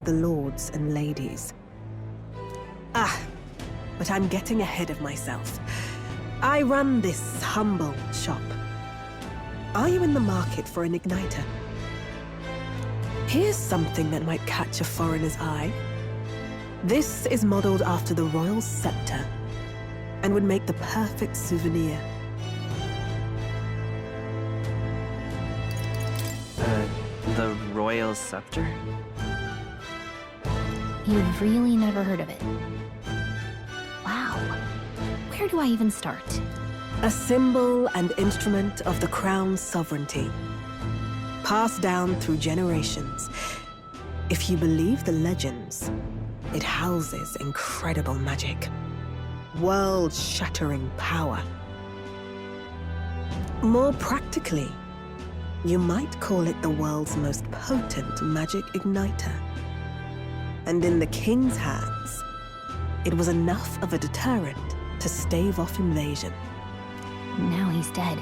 the lords and ladies. But I'm getting ahead of myself. I run this humble shop. Are you in the market for an igniter? Here's something that might catch a foreigner's eye. This is modeled after the royal scepter and would make the perfect souvenir. The royal scepter? You've really never heard of it. Wow. Where do I even start? A symbol and instrument of the crown's sovereignty, passed down through generations. If you believe the legends, it houses incredible magic, world-shattering power. More practically, you might call it the world's most potent magic igniter. And in the king's hands, it was enough of a deterrent to stave off invasion. Now he's dead,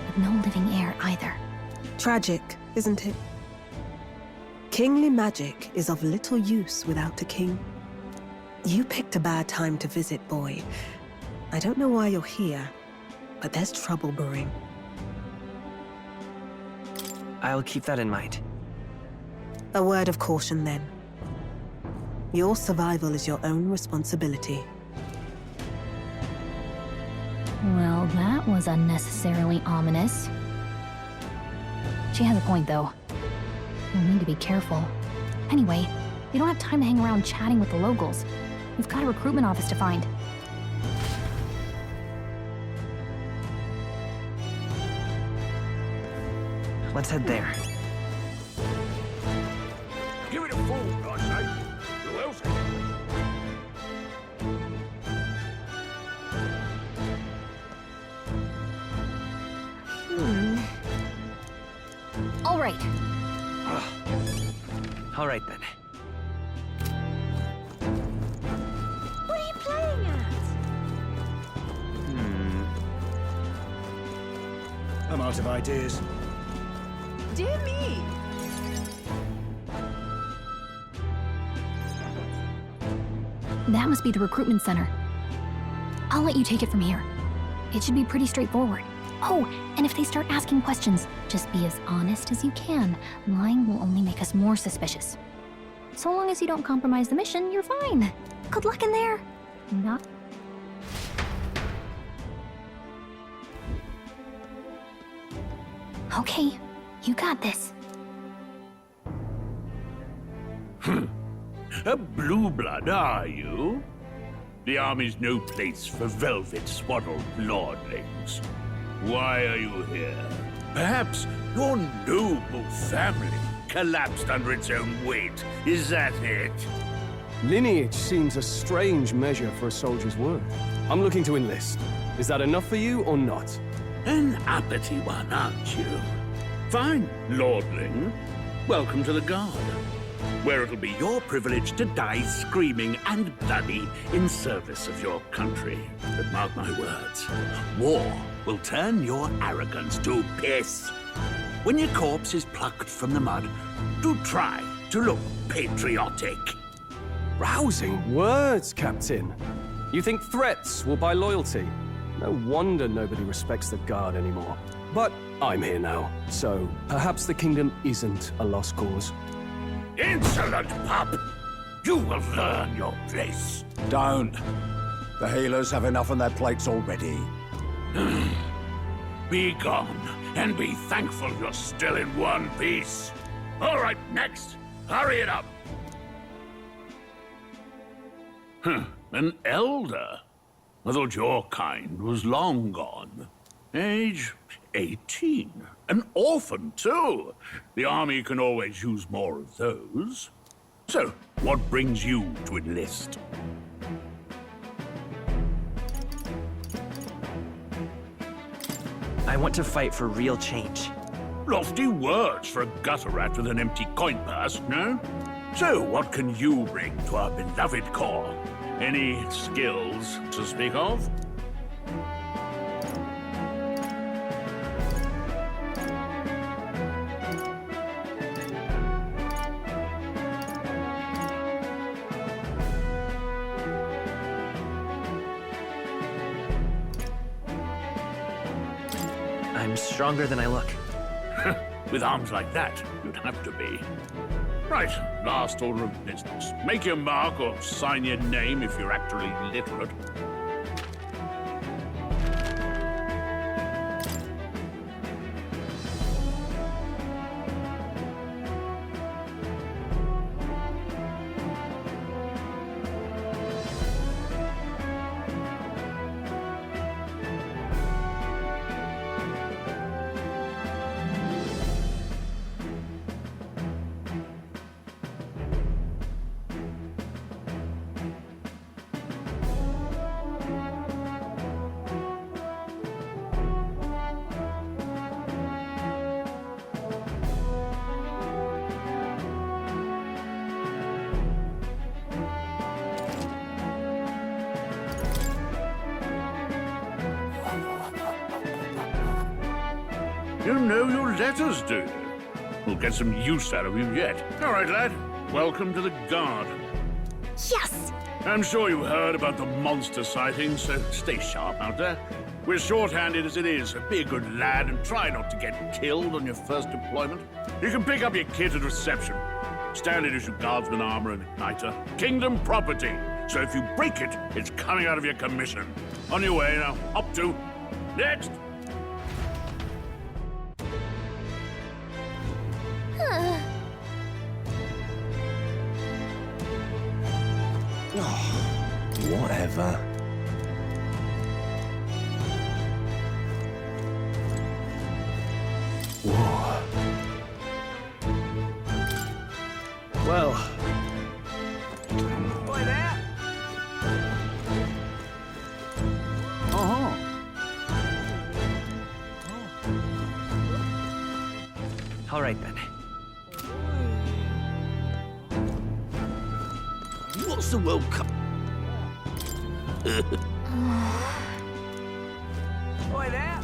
with no living heir either. Tragic, isn't it? Kingly magic is of little use without a king. You picked a bad time to visit, boy. I don't know why you're here, but there's trouble brewing. I'll keep that in mind. A word of caution, then. Your survival is your own responsibility. Well, that was unnecessarily ominous. She has a point, though. We'll need to be careful. Anyway, we don't have time to hang around chatting with the locals. We've got a recruitment office to find. Let's head there. Give it a fool, I say. Who else? All right. All right, then. What are you playing at? I'm out of ideas. Dear me! That must be the recruitment center. I'll let you take it from here. It should be pretty straightforward. Oh, and if they start asking questions, just be as honest as you can. Lying will only make us more suspicious. So long as you don't compromise the mission, you're fine. Good luck in there. Not... Okay, you got this. A blue blood, are you? The army's no place for velvet-swaddled lordlings. Why are you here? Perhaps your noble family collapsed under its own weight. Is that it? Lineage seems a strange measure for a soldier's worth. I'm looking to enlist. Is that enough for you or not? An uppity one, aren't you? Fine, lordling. Welcome to the Guard, where it'll be your privilege to die screaming and bloody in service of your country. But mark my words, war will turn your arrogance to piss. When your corpse is plucked from the mud, do try to look patriotic. Rousing words, Captain. You think threats will buy loyalty? No wonder nobody respects the Guard anymore. But I'm here now, so perhaps the kingdom isn't a lost cause. Insolent pup! You will learn your place. Don't. The healers have enough on their plates already. Be gone, and be thankful you're still in one piece. All right, next. Hurry it up. An elder? I thought your kind was long gone. Age 18. An orphan, too. The army can always use more of those. So, what brings you to enlist? I want to fight for real change. Lofty words for a gutter rat with an empty coin purse, no? So, what can you bring to our beloved corps? Any skills to speak of? I'm stronger than I look. With arms like that, you'd have to be. Right, last order of business. Make your mark or sign your name if you're actually literate. You know your letters, do you? We'll get some use out of you yet. All right, lad. Welcome to the Guard. Yes! I'm sure you heard about the monster sightings, so stay sharp out there. We're short-handed as it is, so be a good lad and try not to get killed on your first deployment. You can pick up your kit at reception. Standard issue guardsman armor and igniter. Kingdom property. So if you break it, it's coming out of your commission. On your way now. Up to. Next! Whatever. Whoa. Well. Boy, there! All right, then. What's the World Cup? Boy, there!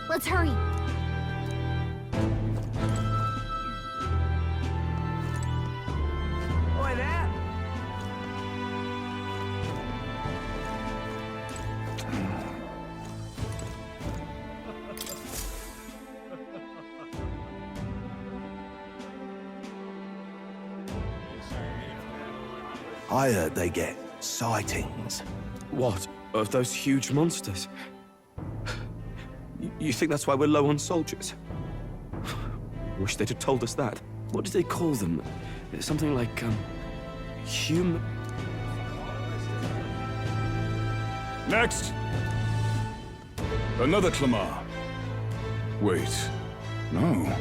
Let's hurry. Boy, there! I heard they get sightings. What? Of those huge monsters? You think that's why we're low on soldiers? Wish they'd have told us that. What did they call them? Something like, human... Next! Another Clamar. Wait, no.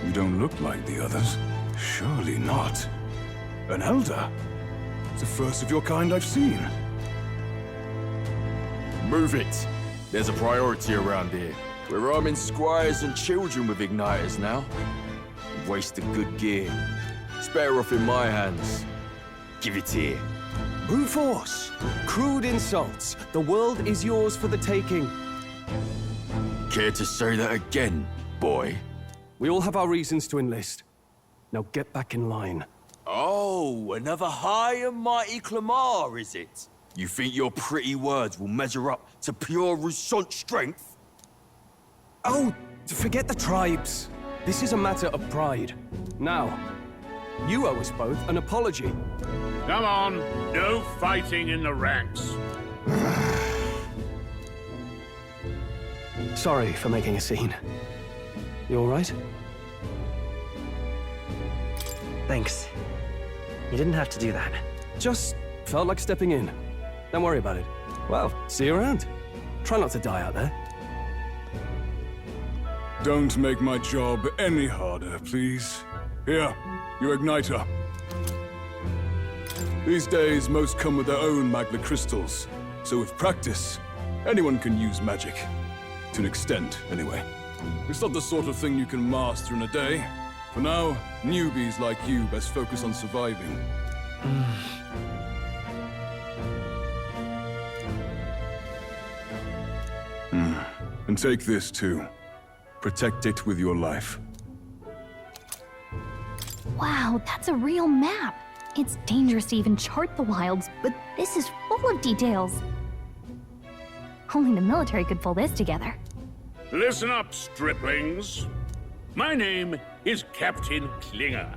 You don't look like the others. Surely not. An elder? It's the first of your kind I've seen. Move it. There's a priority around here. We're arming squires and children with igniters now. Waste of good gear. It's better off in my hands. Give it here. Brute force! Crude insults! The world is yours for the taking. Care to say that again, boy? We all have our reasons to enlist. Now get back in line. Oh, another high and mighty Clamar, is it? You think your pretty words will measure up to pure Roussant strength? Oh, forget the tribes. This is a matter of pride. Now, you owe us both an apology. Come on. No fighting in the ranks. Sorry for making a scene. You all right? Thanks. You didn't have to do that. Just felt like stepping in. Don't worry about it. Well, see you around. Try not to die out there. Don't make my job any harder, please. Here, your igniter. These days, most come with their own magna crystals. So with practice, anyone can use magic. To an extent, anyway. It's not the sort of thing you can master in a day. For now, newbies like you best focus on surviving. And take this too. Protect it with your life. Wow, that's a real map. It's dangerous to even chart the wilds, but this is full of details. Only the military could pull this together. Listen up, striplings. My name is Captain Klinger,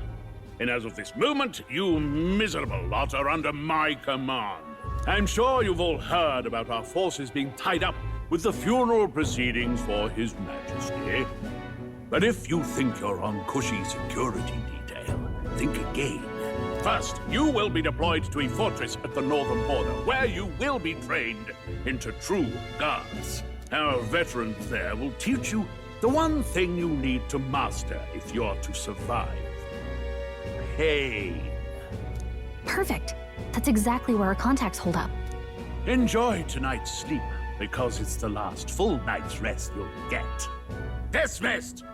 and as of this moment, you miserable lot are under my command. I'm sure you've all heard about our forces being tied up with the funeral proceedings for His Majesty. But if you think you're on cushy security detail, think again. First, you will be deployed to a fortress at the northern border, where you will be trained into true guards. Our veterans there will teach you the one thing you need to master if you're to survive. Pain. Perfect. That's exactly where our contacts hold up. Enjoy tonight's sleep, because it's the last full night's rest you'll get. Dismissed!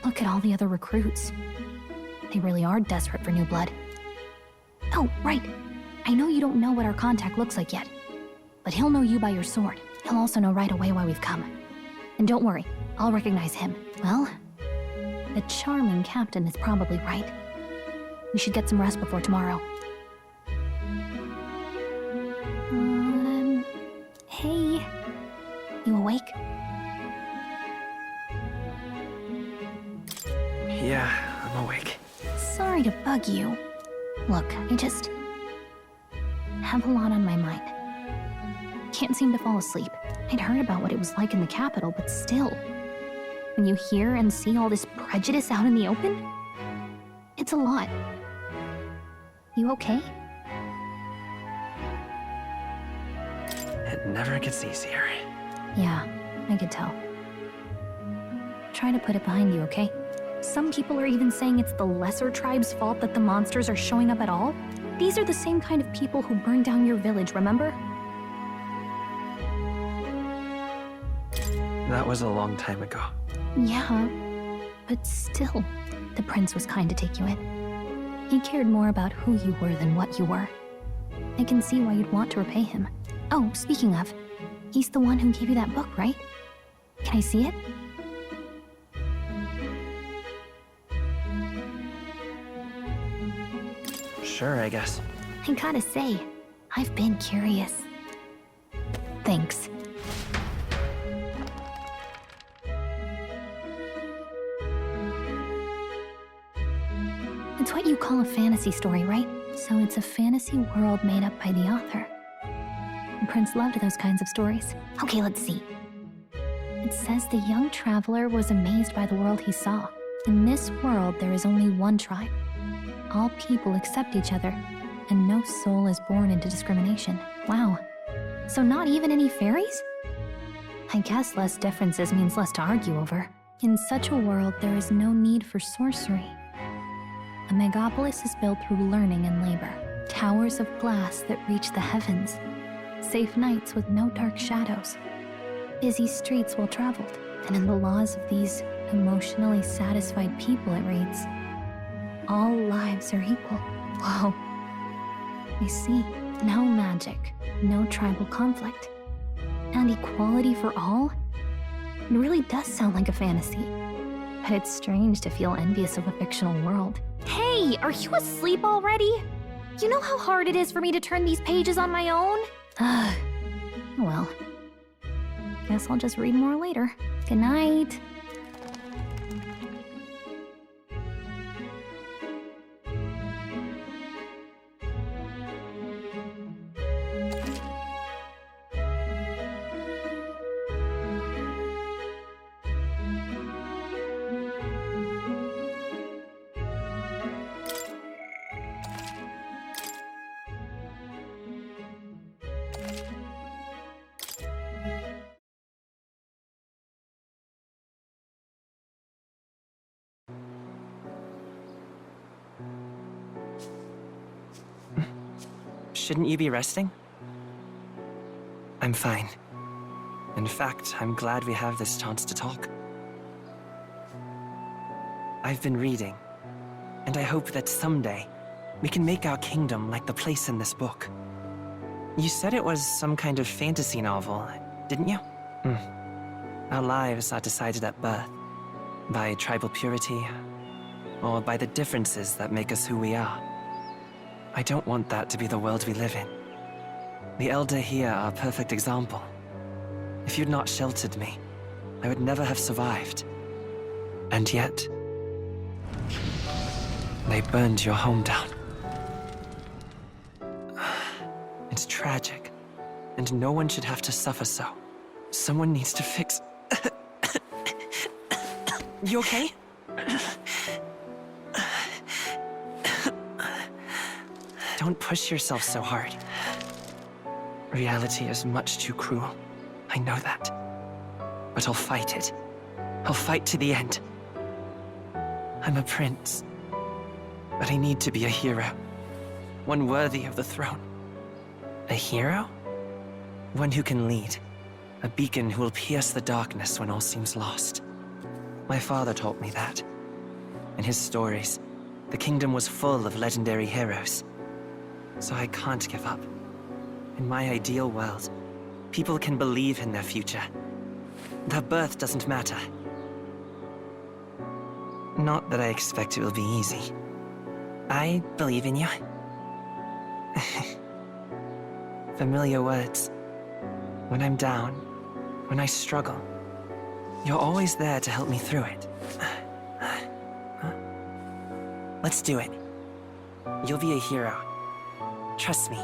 Look at all the other recruits. They really are desperate for new blood. Oh, right. I know you don't know what our contact looks like yet, but he'll know you by your sword. He'll also know right away why we've come. And don't worry, I'll recognize him. Well, the charming captain is probably right. We should get some rest before tomorrow. Hey. You awake? Yeah, I'm awake. Sorry to bug you. Look, I just have a lot on my mind. Can't seem to fall asleep. I'd heard about what it was like in the capital, but still. When you hear and see all this prejudice out in the open, it's a lot. You okay? It never gets easier. Yeah, I could tell. Try to put it behind you, okay? Some people are even saying it's the lesser tribe's fault that the monsters are showing up at all. These are the same kind of people who burned down your village, remember? That was a long time ago. Yeah, but still, the prince was kind to take you in. He cared more about who you were than what you were. I can see why you'd want to repay him. Oh, speaking of, he's the one who gave you that book, right? Can I see it? Sure, I guess. I gotta say, I've been curious. Thanks. It's what you call a fantasy story, right? So it's a fantasy world made up by the author. The prince loved those kinds of stories. Okay, let's see. It says the young traveler was amazed by the world he saw. In this world, there is only one tribe. All people accept each other, and no soul is born into discrimination. Wow. So not even any fairies? I guess less differences means less to argue over. In such a world, there is no need for sorcery. A megapolis is built through learning and labor. Towers of glass that reach the heavens. Safe nights with no dark shadows. Busy streets well traveled. And in the laws of these emotionally satisfied people, it reads, all lives are equal. Whoa. I see. No magic, no tribal conflict, and equality for all? It really does sound like a fantasy. But it's strange to feel envious of a fictional world. Hey, are you asleep already? You know how hard it is for me to turn these pages on my own? Well, guess I'll just read more later. Good night. Shouldn't you be resting? I'm fine. In fact, I'm glad we have this chance to talk. I've been reading, and I hope that someday we can make our kingdom like the place in this book. You said it was some kind of fantasy novel, didn't you? Our lives are decided at birth, by tribal purity, or by the differences that make us who we are. I don't want that to be the world we live in. The Elder here are a perfect example. If you'd not sheltered me, I would never have survived. And yet, they burned your home down. It's tragic, and no one should have to suffer so. Someone needs to fix... You okay? Don't push yourself so hard. Reality is much too cruel. I know that. But I'll fight it. I'll fight to the end. I'm a prince. But I need to be a hero. One worthy of the throne. A hero? One who can lead. A beacon who will pierce the darkness when all seems lost. My father taught me that. In his stories, the kingdom was full of legendary heroes. So I can't give up. In my ideal world, people can believe in their future. Their birth doesn't matter. Not that I expect it will be easy. I believe in you. Familiar words. When I'm down, when I struggle, you're always there to help me through it. Let's do it. You'll be a hero. Trust me.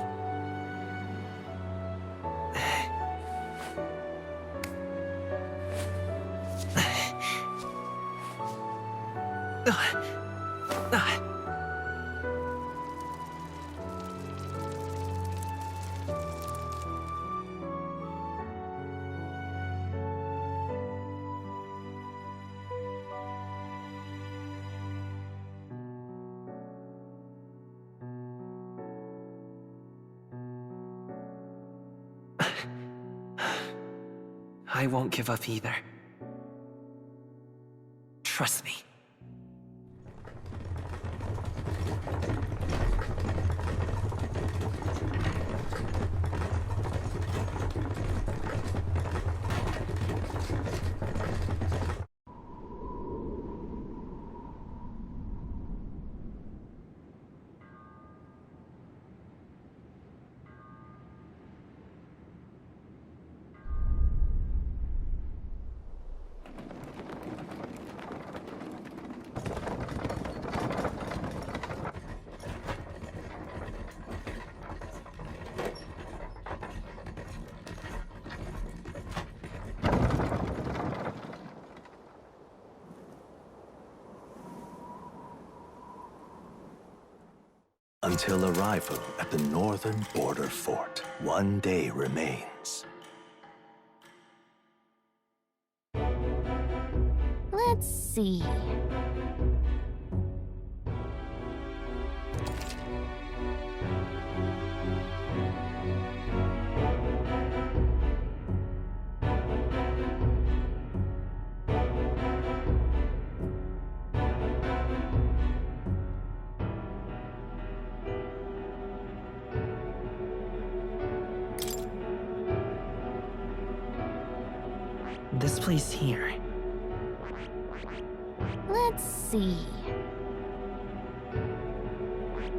I won't give up either. Trust me. Until arrival at the northern border fort, one day remains. Let's see. This place here. Let's see.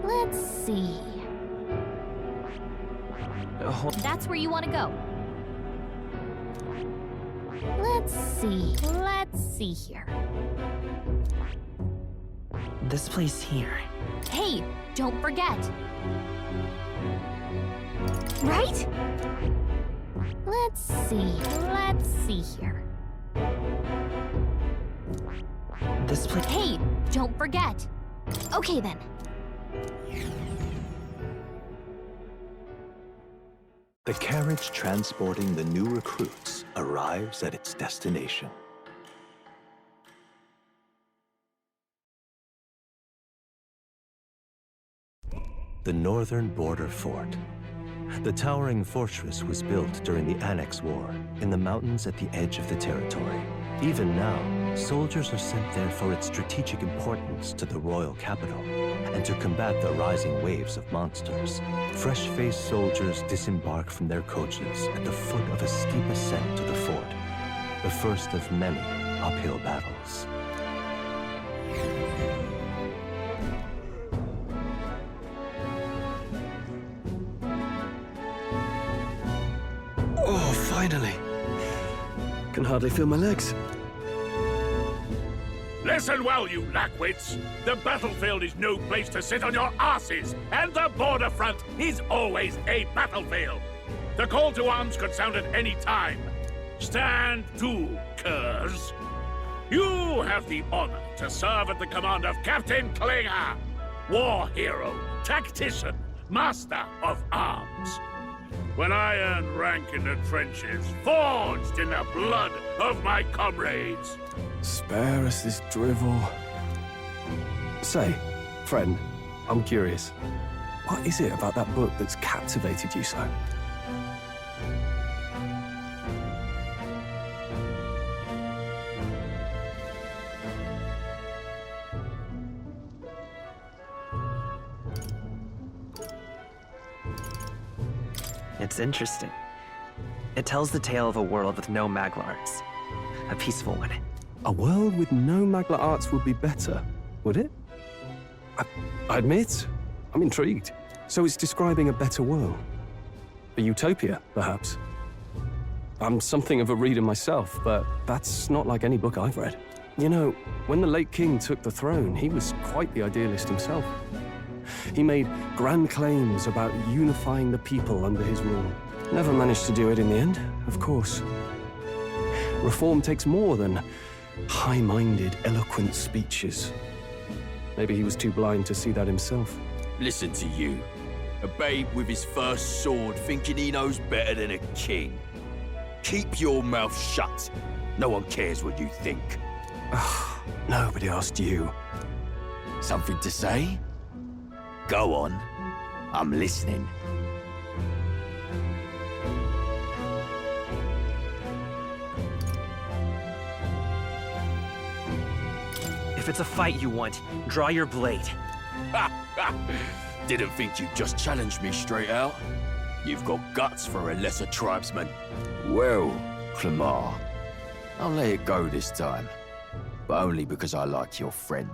Let's see. That's where you want to go. Let's see. Let's see here. This place here. Hey, don't forget. Right? Let's see. Let's see here. This place. Hey, don't forget. Okay then. The carriage transporting the new recruits arrives at its destination. The northern border fort. The towering fortress was built during the Annex War in the mountains at the edge of the territory. Even now, soldiers are sent there for its strategic importance to the royal capital and to combat the rising waves of monsters. Fresh-faced soldiers disembark from their coaches at the foot of a steep ascent to the fort. the first of many uphill battles. Oh, finally. Can hardly feel my legs. Listen well, you lackwits. The battlefield is no place to sit on your asses, and the border front is always a battlefield. The call to arms could sound at any time. Stand to, curs. You have the honor to serve at the command of Captain Klinger, war hero, tactician, master of arms. When I earned rank in the trenches, forged in the blood of my comrades. Spare us this drivel. Say, friend, I'm curious. What is it about that book that's captivated you so? It's interesting. It tells the tale of a world with no Magla arts. A peaceful one. A world with no Magla arts would be better, would it? I admit, I'm intrigued. So it's describing a better world. A utopia, perhaps. I'm something of a reader myself, but that's not like any book I've read. You know, when the late king took the throne, he was quite the idealist himself. He made grand claims about unifying the people under his rule. Never managed to do it in the end, of course. Reform takes more than high-minded, eloquent speeches. Maybe he was too blind to see that himself. Listen to you. A babe with his first sword thinking he knows better than a king. Keep your mouth shut. No one cares what you think. Nobody asked you. Something to say? Go on. I'm listening. If it's a fight you want, draw your blade. Didn't think you'd just challenge me straight out. You've got guts for a lesser tribesman. Well, Clemar, I'll let it go this time. But only because I like your friend.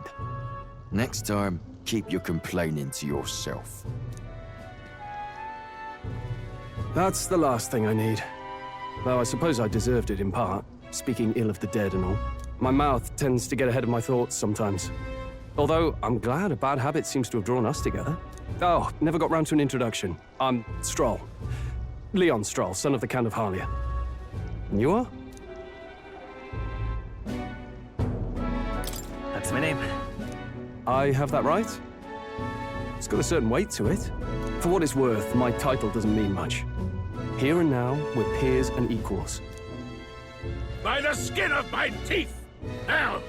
Next time, keep your complaining to yourself. That's the last thing I need. Though I suppose I deserved it in part, speaking ill of the dead and all. My mouth tends to get ahead of my thoughts sometimes. Although, I'm glad a bad habit seems to have drawn us together. Oh, never got round to an introduction. I'm Stroll. Leon Stroll, son of the Count of Harlia. And you are? That's my name. I have that right? It's got a certain weight to it. For what it's worth, my title doesn't mean much. Here and now, we're peers and equals. By the skin of my teeth! Now,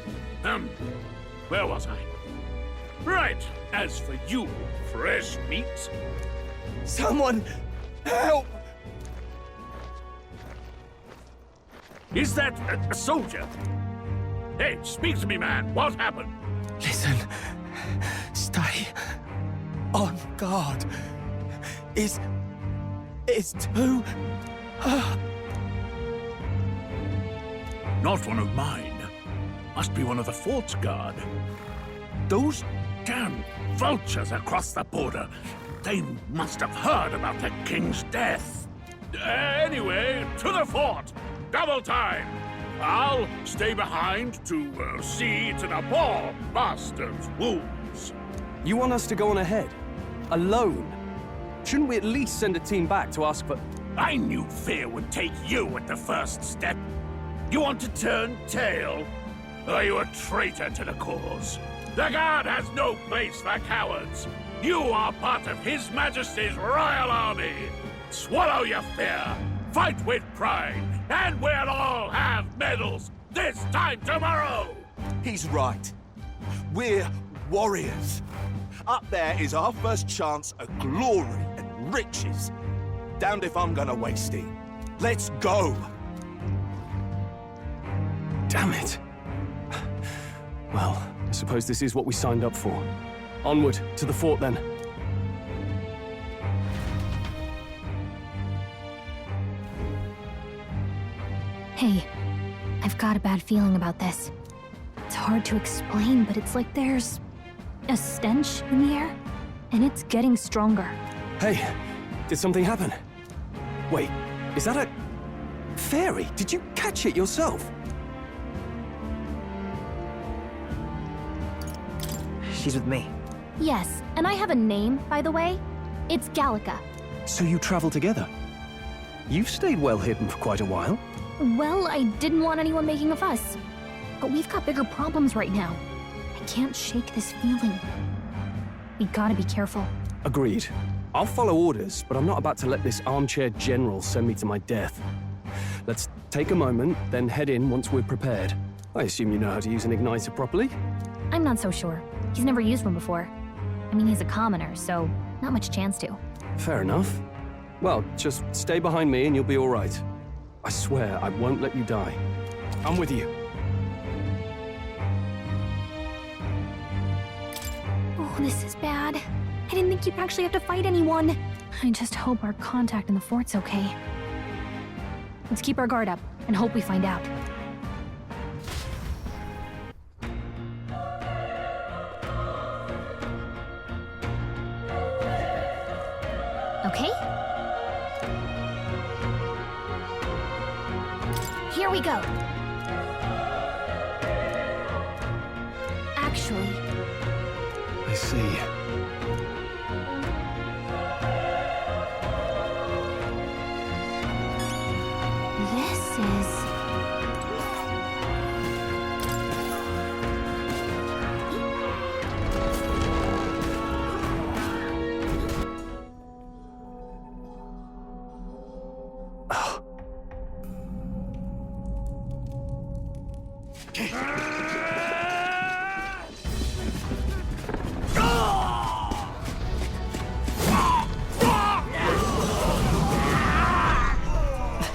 where was I? Right, as for you, fresh meat. Someone help! Is that a soldier? Hey, speak to me, man. What happened? Listen. Stay on guard. It's too... Not one of mine. Must be one of the fort's guard. Those damn vultures across the border. They must have heard about the king's death. Anyway, to the fort. Double time. I'll stay behind to see to the poor bastard's wounds. You want us to go on ahead? Alone? Shouldn't we at least send a team back to ask for... I knew fear would take you at the first step. You want to turn tail? Are you a traitor to the cause? The Guard has no place for cowards. You are part of His Majesty's Royal Army. Swallow your fear, fight with pride, and we'll all have medals this time tomorrow! He's right. We're warriors. Up there is our first chance at glory and riches. Damned if I'm gonna waste it. Let's go! Damn it. Well, I suppose this is what we signed up for. Onward, to the fort then. Hey, got a bad feeling about this. It's hard to explain, but it's like there's a stench in the air, and it's getting stronger. Hey, did something happen? Wait, is that a fairy? Did you catch it yourself? She's with me. Yes, and I have a name, by the way. It's Gallica. So you travel together? You've stayed well hidden for quite a while. Well, I didn't want anyone making a fuss. But we've got bigger problems right now. I can't shake this feeling. We gotta be careful. Agreed. I'll follow orders, but I'm not about to let this armchair general send me to my death. Let's take a moment, then head in once we're prepared. I assume you know how to use an igniter properly? I'm not so sure. He's never used one before. I mean, he's a commoner, so not much chance to. Fair enough. Well, just stay behind me and you'll be all right. I swear I won't let you die. I'm with you. Oh, this is bad. I didn't think you'd actually have to fight anyone. I just hope our contact in the fort's okay. Let's keep our guard up and hope we find out. Okay? Here we go. Actually, I see. this is...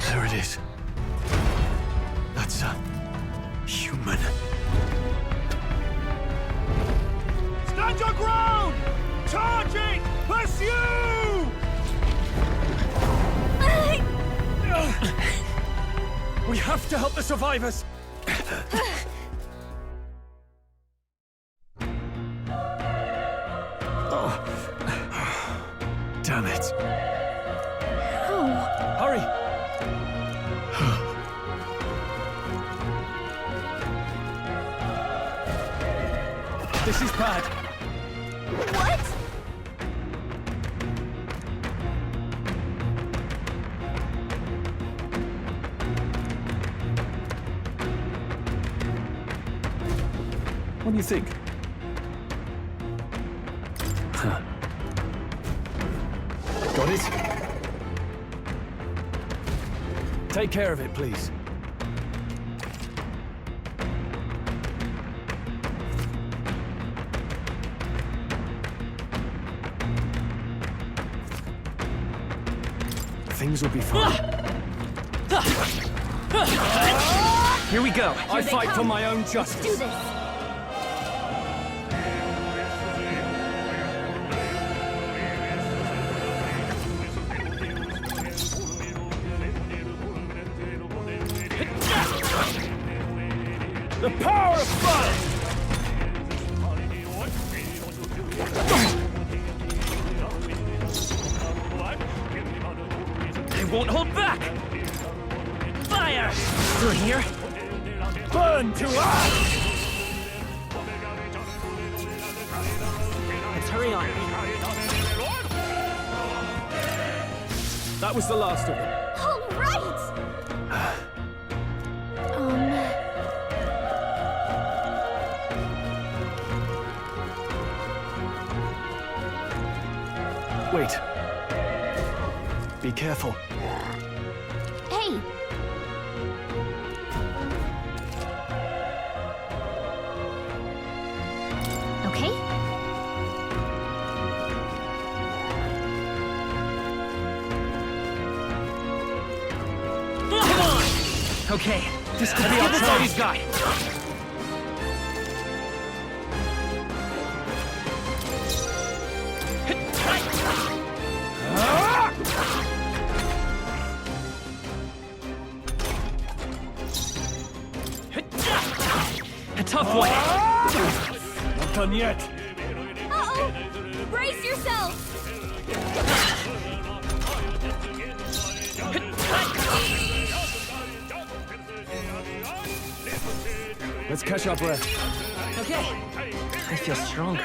There it is. That's a human. Stand your ground! Charging! Pursue! We have to help the survivors! Damn it. Oh, Hurry! This is bad. what? What do you think? Huh. Got it? Take care of it, please. Things will be fine. Here we go. I fight for my own Do justice. this. The power of fire! They won't hold back! Fire! Through here? Burn to ash! Let's hurry on. That was the last of them. All right! Wait. Be careful. Hey! Okay? Come on! Okay, this could be all he's got. done yet. Uh-oh! Brace yourselves! Let's catch our breath. Okay, I feel stronger.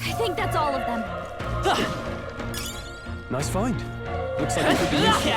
I think that's all of them. Nice find. Looks like it could be useful.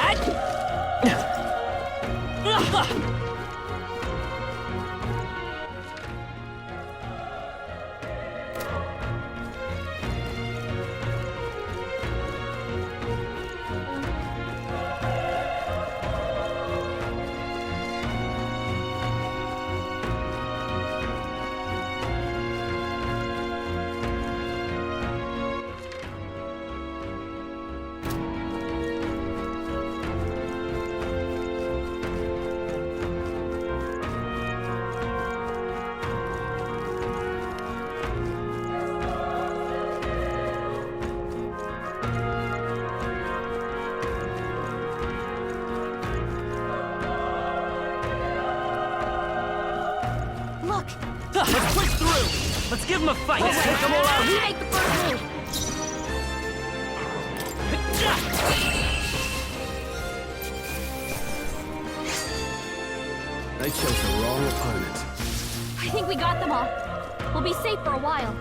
Look! Let's push through! Let's give him a fight! Let's take them all out! You make the first move! They chose the wrong opponent. I think we got them all. We'll be safe for a while.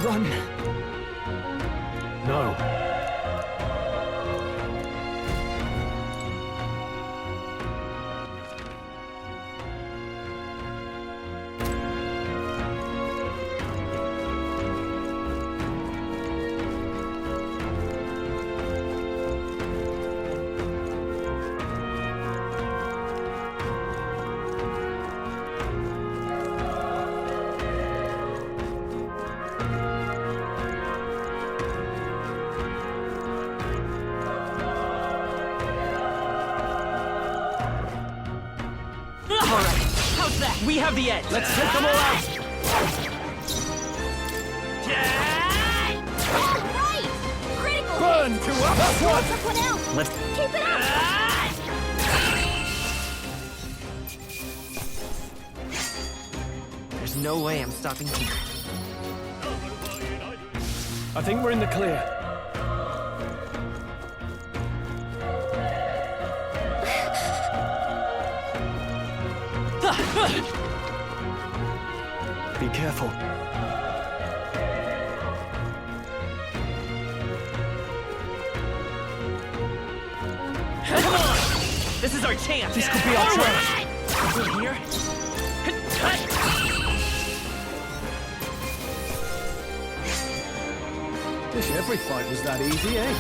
Run! No. We have the edge! Let's take them all out! All right! Critical Burn hit! to us! Took one out! Let's... Keep it up! There's no way I'm stopping here. I think we're in the clear. Be careful. Come on! This is our chance! This could be our chance. Through here? Wish every fight was that easy, eh?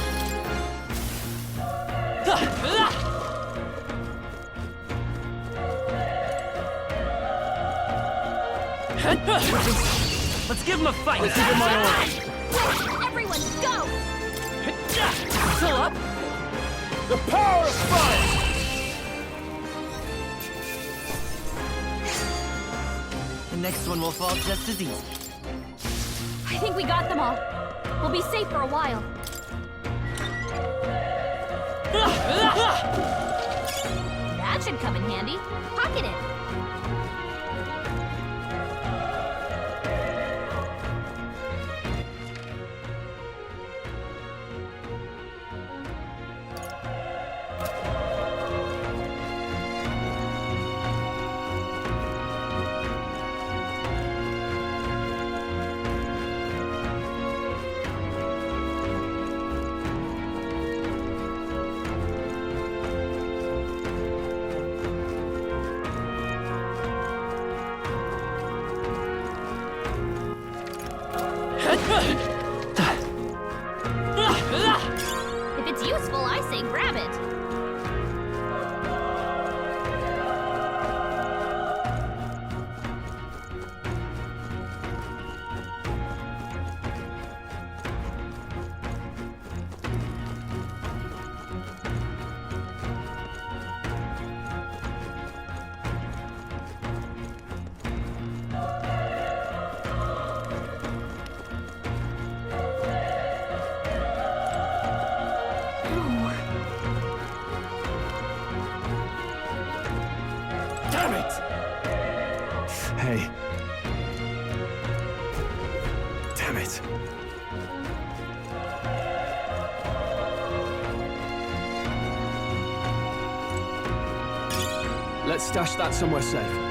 Let's give him a fight! Let's give him my orders. Quick! Everyone, go! Still up? The power of fire! The next one will fall just as easy. I think we got them all. We'll be safe for a while. That should come in handy. Pocket it. Hey. Damn it. Let's stash that somewhere safe.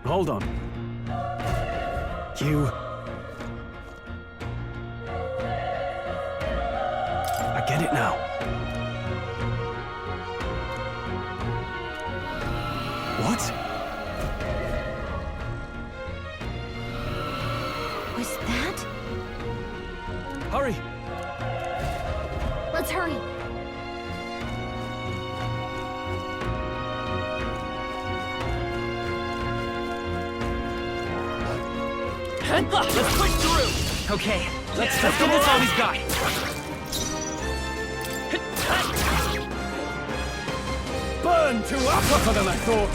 Hold on. You... I get it now. What? Was that? Hurry! Let's hurry. Let's push through! Okay, let's get this all we've got. Burn to tougher than I thought!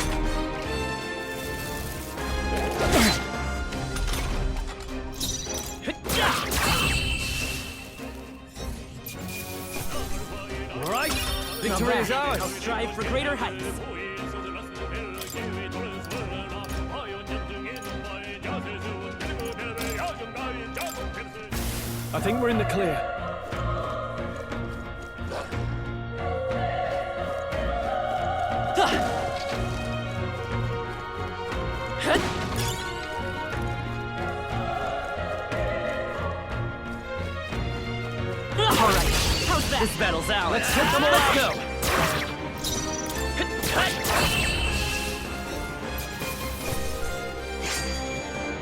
All right, victory is ours! I'll strive for greater heights. I think we're in the clear. All right, how's that? This battle's ours. Let's hit them all. Let's go.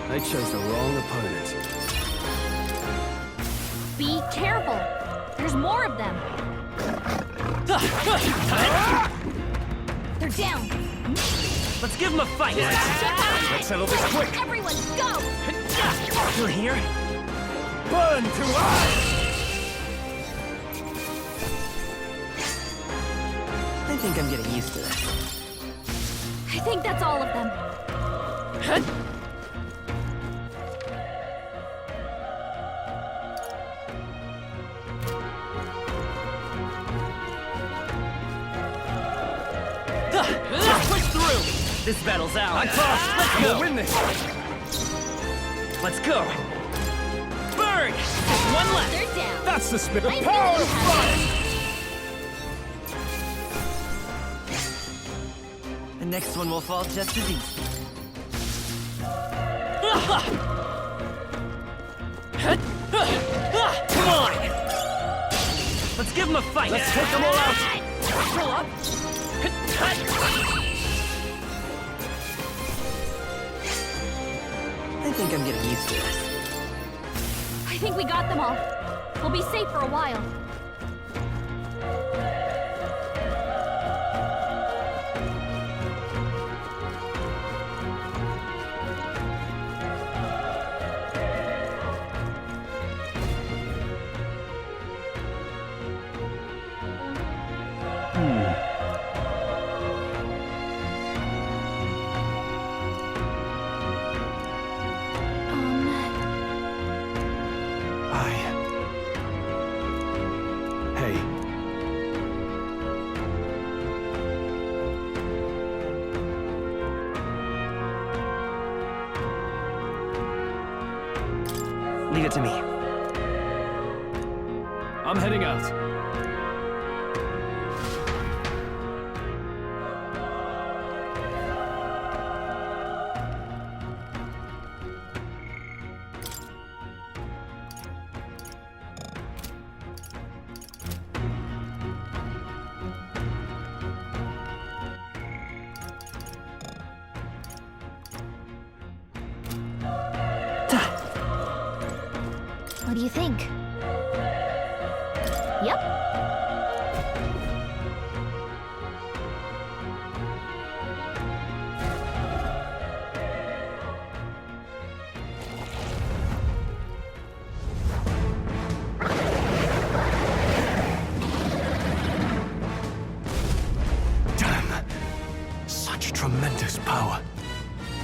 They chose the wrong opponent. Be careful. There's more of them. They're down. Let's give them a fight. Let's settle this quick. Everyone, go! You're here? Burn to us! I think I'm getting used to this. I think that's all of them. Let's push through! This battle's ours. Let's go! We'll win this! Let's go! Burn! Just one left! They're down. That's the spirit! I The power know of you have fire! The next one will fall just as easy. Come on! Let's give them a fight! Let's take them all out! Pull up! I think I'm getting used to this. I think we got them all. We'll be safe for a while. Hey. Leave it to me. I'm heading out. What do you think? Yep. Damn! Such tremendous power.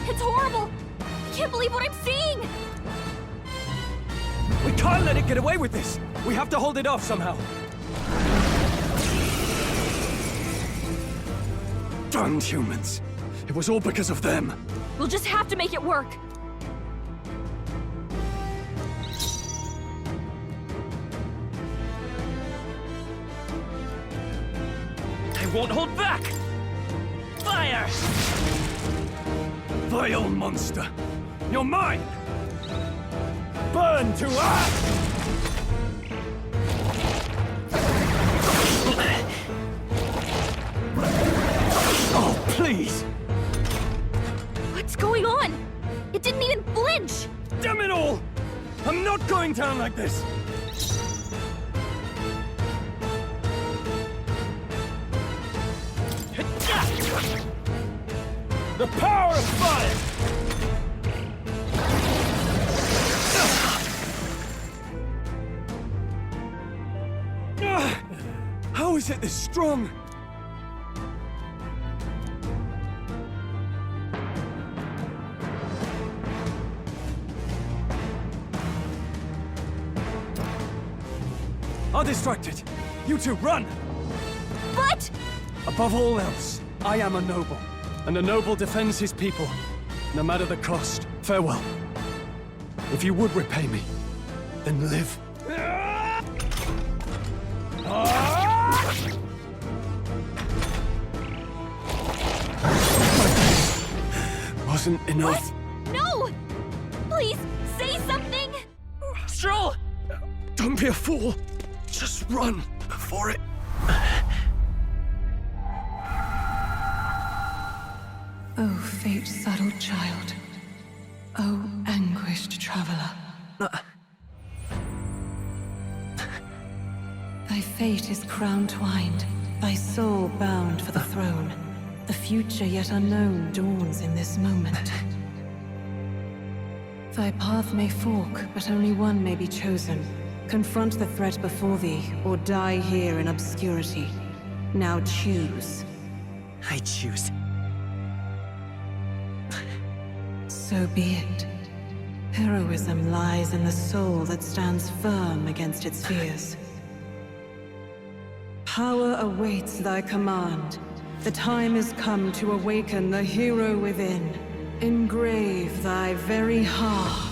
It's horrible! I can't believe what I'm seeing! We can't let it get away with this! We have to hold it off somehow. Damned humans. It was all because of them. We'll just have to make it work. They won't hold back! Fire! Vile monster! You're mine! Burn to ash! Oh, please! What's going on? It didn't even flinch! Damn it all! I'm not going down like this! The power of fire! How is it this strong? I'll distract it. You two, run! But... Above all else, I am a noble, and a noble defends his people, no matter the cost. Farewell. If you would repay me, then live. Wasn't enough. What? No! Please, say something! Stroll! Don't be a fool. Just run before it... Oh, fate-saddled child. Oh, anguished traveler. Thy fate is crown-twined, thy soul bound for the throne. The future yet unknown dawns in this moment. Thy path may fork, but only one may be chosen. Confront the threat before thee, or die here in obscurity. Now choose. I choose. So be it. Heroism lies in the soul that stands firm against its fears. Power awaits thy command. The time is come to awaken the hero within. Engrave thy very heart.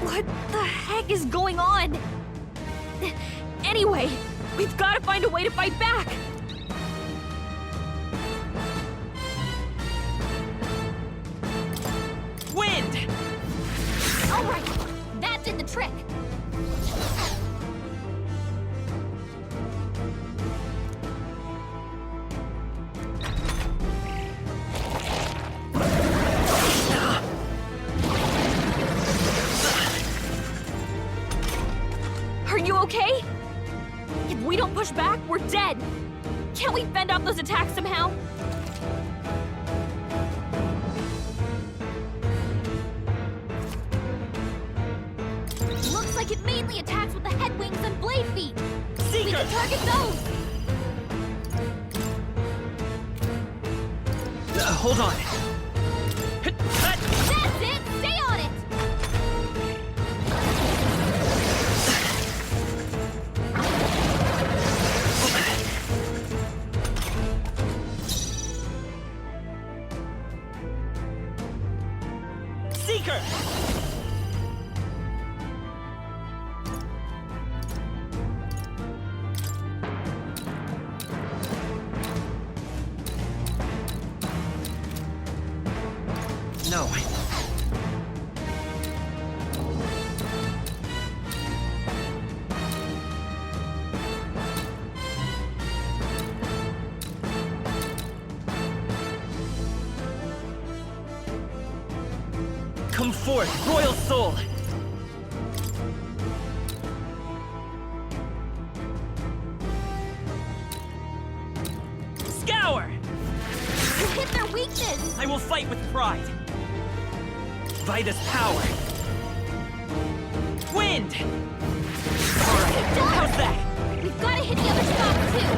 What the heck is going on? Anyway, we've got to find a way to fight back! Wind! Alright, that did the trick! Are you okay? If we don't push back, we're dead! Can't we fend off those attacks somehow? Looks like it made deadly attacks with the head wings and blade feet. Seeker! We can target those! Hold on. That's it! Stay on it! Seeker! No. Come forth, royal soul! Scour! You hit their weakness! I will fight with pride. Vida's power. Wind! Alright, how's that? We've got to hit the other spot, too!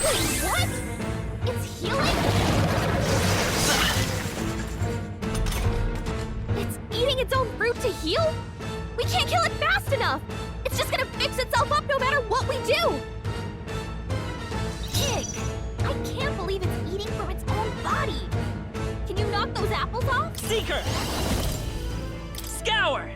Wait, what? It's healing? It's eating its own fruit to heal? We can't kill it fast enough! It's just gonna fix itself up no matter what we do! Pig! I can't believe it's eating from its own body! Can you knock those apples off? Seeker! Scour!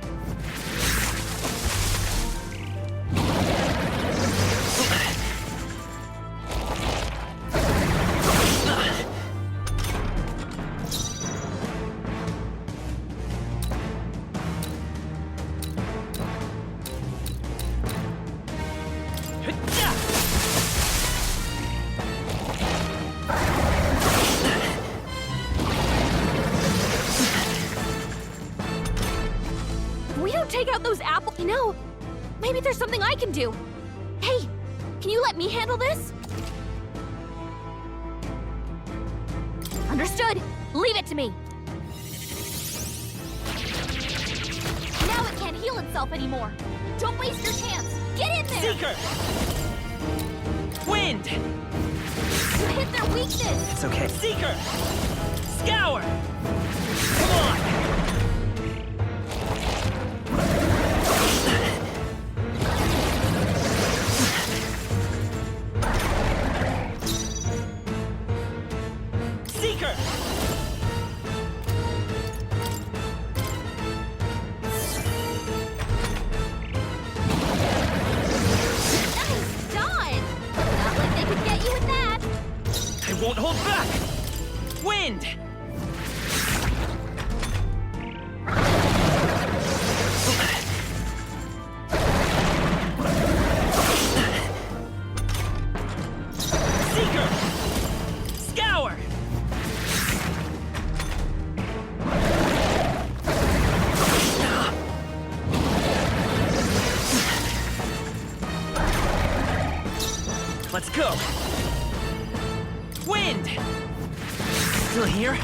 We don't take out those apples. You know, maybe there's something I can do. Hey, can you let me handle this? Understood. Leave it to me. Now it can't heal itself anymore. Don't waste your chance. Get in there! Seeker! Wind! You hit their weakness! It's okay. Seeker! Scour! Come on! Seeker! Nice dodge! Not like they could get you with that! I won't hold back! Wind! Seeker! Scour! Let's go! Wind! Still here?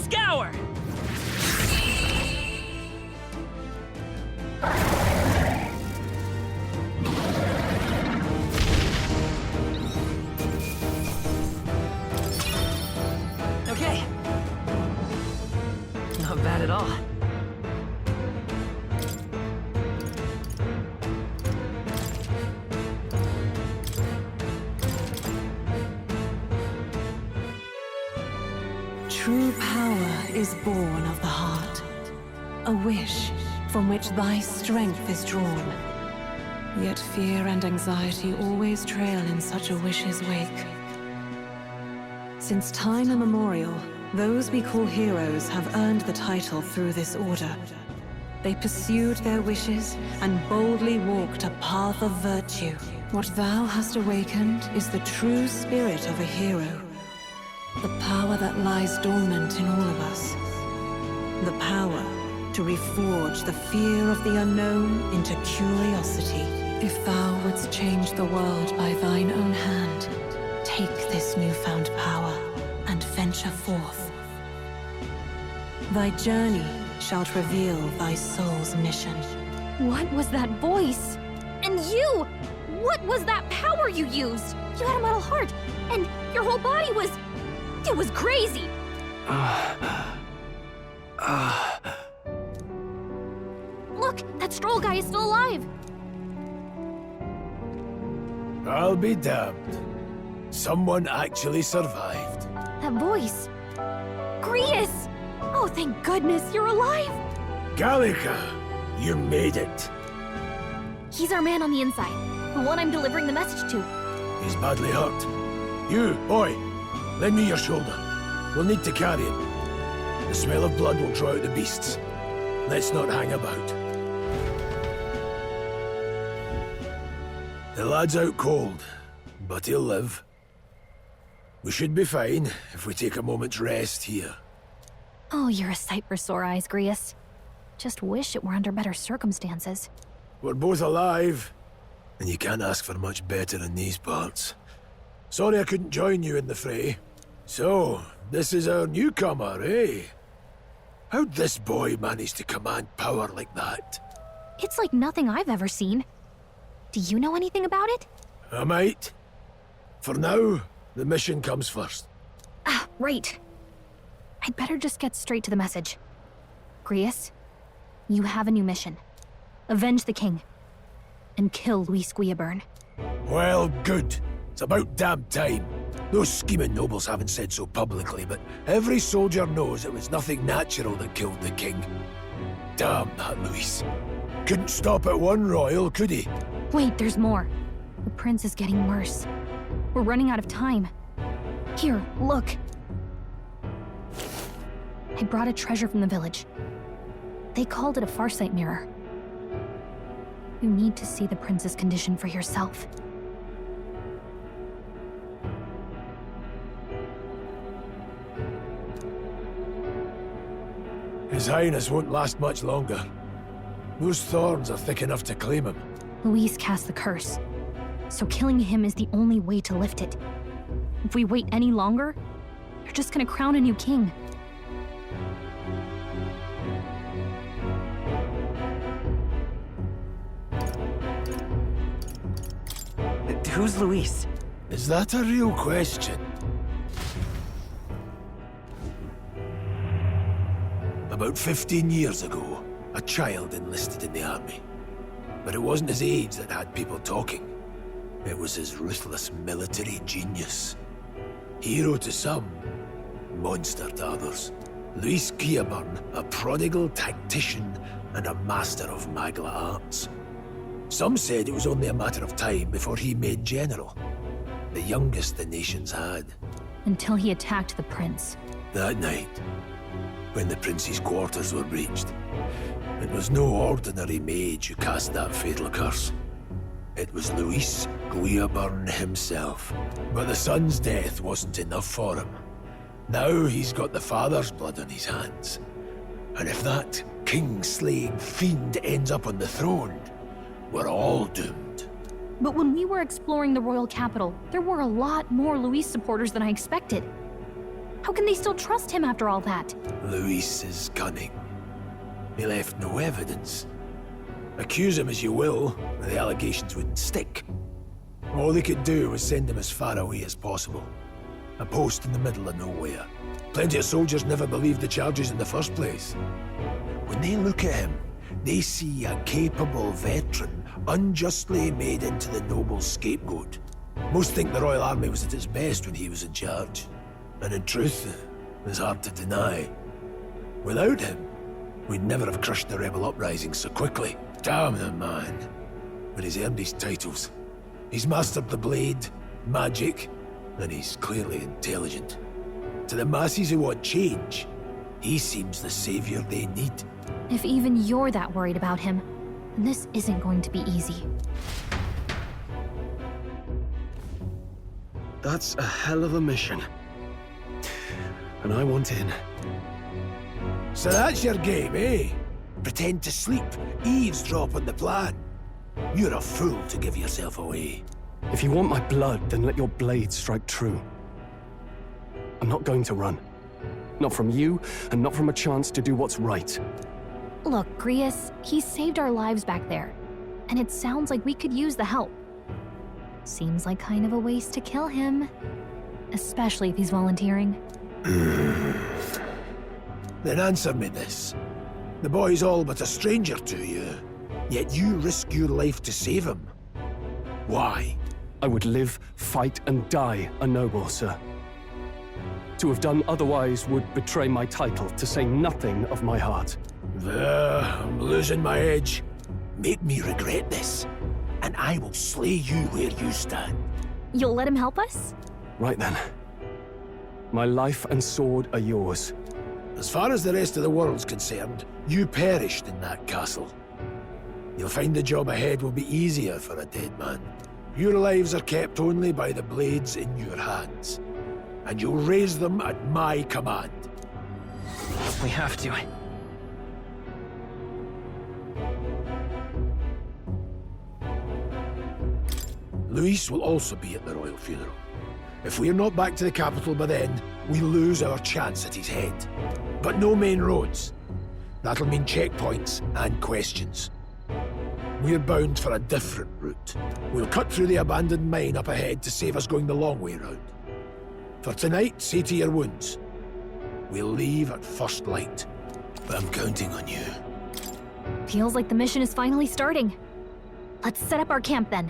Scour! Okay. Not bad at all. True power is born of the heart, a wish from which thy strength is drawn. Yet fear and anxiety always trail in such a wish's wake. Since time immemorial, those we call heroes have earned the title through this order. They pursued their wishes and boldly walked a path of virtue. What thou hast awakened is the true spirit of a hero. The power that lies dormant in all of us. The power to reforge the fear of the unknown into curiosity. If thou wouldst change the world by thine own hand, take this newfound power and venture forth. Thy journey shalt reveal thy soul's mission. What was that voice? And you! What was that power you used? You had a metal heart, and your whole body was... It was crazy! Look, that Stroll guy is still alive! I'll be damned. Someone actually survived. That voice... Grius! Oh, thank goodness, you're alive! Gallica, you made it. He's our man on the inside, the one I'm delivering the message to. He's badly hurt. You, boy, lend me your shoulder. We'll need to carry him. The smell of blood will draw out the beasts. Let's not hang about. The lad's out cold, but he'll live. We should be fine if we take a moment's rest here. Oh, you're a sight for sore eyes, Grius. Just wish it were under better circumstances. We're both alive, and you can't ask for much better in these parts. Sorry I couldn't join you in the fray. So, this is our newcomer, eh? How'd this boy manage to command power like that? It's like nothing I've ever seen. Do you know anything about it? I might. For now, the mission comes first. Ah, right. I'd better just get straight to the message. Grius, you have a new mission. Avenge the king. And kill Luis Guillaburn. Well, good. It's about damn time. Those scheming nobles haven't said so publicly, but every soldier knows it was nothing natural that killed the king. Damn that Luis. Couldn't stop at one royal, could he? Wait, there's more. The prince is getting worse. We're running out of time. Here, look. I brought a treasure from the village. They called it a farsight mirror. You need to see the prince's condition for yourself. His Highness won't last much longer. Those thorns are thick enough to claim him. Luis cast the curse, so killing him is the only way to lift it. If we wait any longer, they're just gonna crown a new king. Who's Luis? Is that a real question? About 15 years ago, a child enlisted in the army. But it wasn't his age that had people talking. It was his ruthless military genius. Hero to some, monster to others. Luis Guillaburn, a prodigal tactician and a master of Magla arts. Some said it was only a matter of time before he made general. The youngest the nation's had. Until he attacked the prince. That night, when the prince's quarters were breached, it was no ordinary mage who cast that fatal curse. It was Luis Guillaburn himself. But the son's death wasn't enough for him. Now he's got the father's blood on his hands. And if that king-slaying fiend ends up on the throne, we're all doomed. But when we were exploring the royal capital, there were a lot more Luis supporters than I expected. How can they still trust him after all that? Luis is cunning. He left no evidence. Accuse him as you will, the allegations wouldn't stick. All they could do was send him as far away as possible. A post in the middle of nowhere. Plenty of soldiers never believed the charges in the first place. When they look at him, they see a capable veteran unjustly made into the noble scapegoat. Most think the Royal Army was at its best when he was in charge. And in truth, it's hard to deny. Without him, we'd never have crushed the rebel uprising so quickly. Damn the man. But he's earned his titles. He's mastered the blade, magic, and he's clearly intelligent. To the masses who want change, he seems the savior they need. If even you're that worried about him, then this isn't going to be easy. That's a hell of a mission. And I want in. So that's your game, eh? Pretend to sleep, eavesdrop on the plan. You're a fool to give yourself away. If you want my blood, then let your blade strike true. I'm not going to run. Not from you, and not from a chance to do what's right. Look, Grius, he saved our lives back there. And it sounds like we could use the help. Seems like kind of a waste to kill him. Especially if he's volunteering. Then answer me this. The boy's all but a stranger to you, yet you risk your life to save him. Why? I would live, fight, and die a noble, sir. To have done otherwise would betray my title, to say nothing of my heart. There, I'm losing my edge. Make me regret this, and I will slay you where you stand. You'll let him help us? Right then. My life and sword are yours. As far as the rest of the world's concerned, you perished in that castle. You'll find the job ahead will be easier for a dead man. Your lives are kept only by the blades in your hands, and you'll raise them at my command. We have to. Luis will also be at the royal funeral. If we're not back to the capital by then, we lose our chance at his head. But no main roads. That'll mean checkpoints and questions. We're bound for a different route. We'll cut through the abandoned mine up ahead to save us going the long way round. For tonight, see to your wounds. We'll leave at first light. I'm counting on you. Feels like the mission is finally starting. Let's set up our camp then.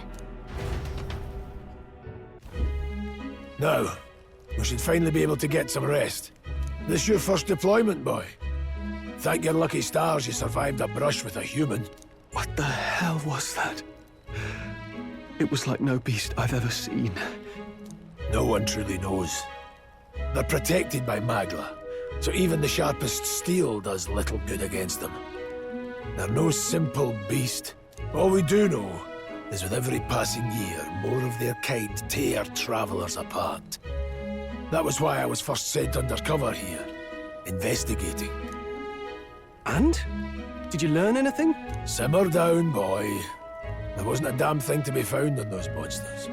Now, we should finally be able to get some rest. This your first deployment, boy? Thank your lucky stars you survived a brush with a human. What the hell was that? It was like no beast I've ever seen. No one truly knows. They're protected by Magla, so even the sharpest steel does little good against them. They're no simple beast. All we do know is with every passing year, more of their kind tear travelers apart. That was why I was first sent undercover here, investigating. And? Did you learn anything? Simmer down, boy. There wasn't a damn thing to be found on those monsters.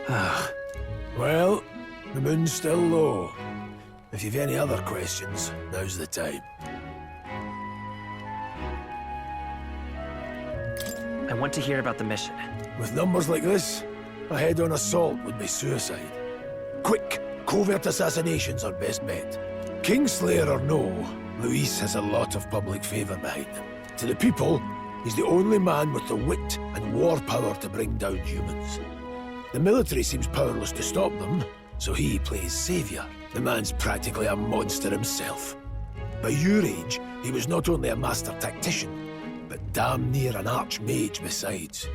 Ah. Well, the moon's still low. If you've any other questions, now's the time. I want to hear about the mission. With numbers like this, a head-on assault would be suicide. Quick, covert assassinations are best bet. Kingslayer or no, Luis has a lot of public favor behind him. To the people, he's the only man with the wit and war power to bring down humans. The military seems powerless to stop them, so he plays savior. The man's practically a monster himself. By your age, he was not only a master tactician, but damn near an archmage besides.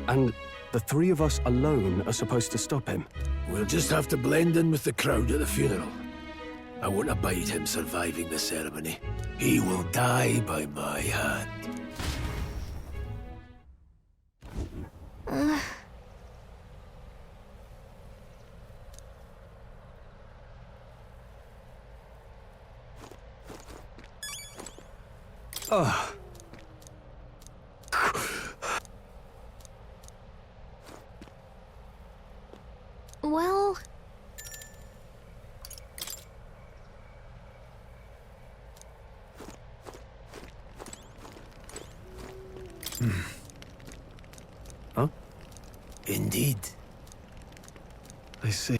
And the three of us alone are supposed to stop him? We'll just have to blend in with the crowd at the funeral. I won't abide him surviving the ceremony. He will die by my hand. Well... Huh? Indeed. I see.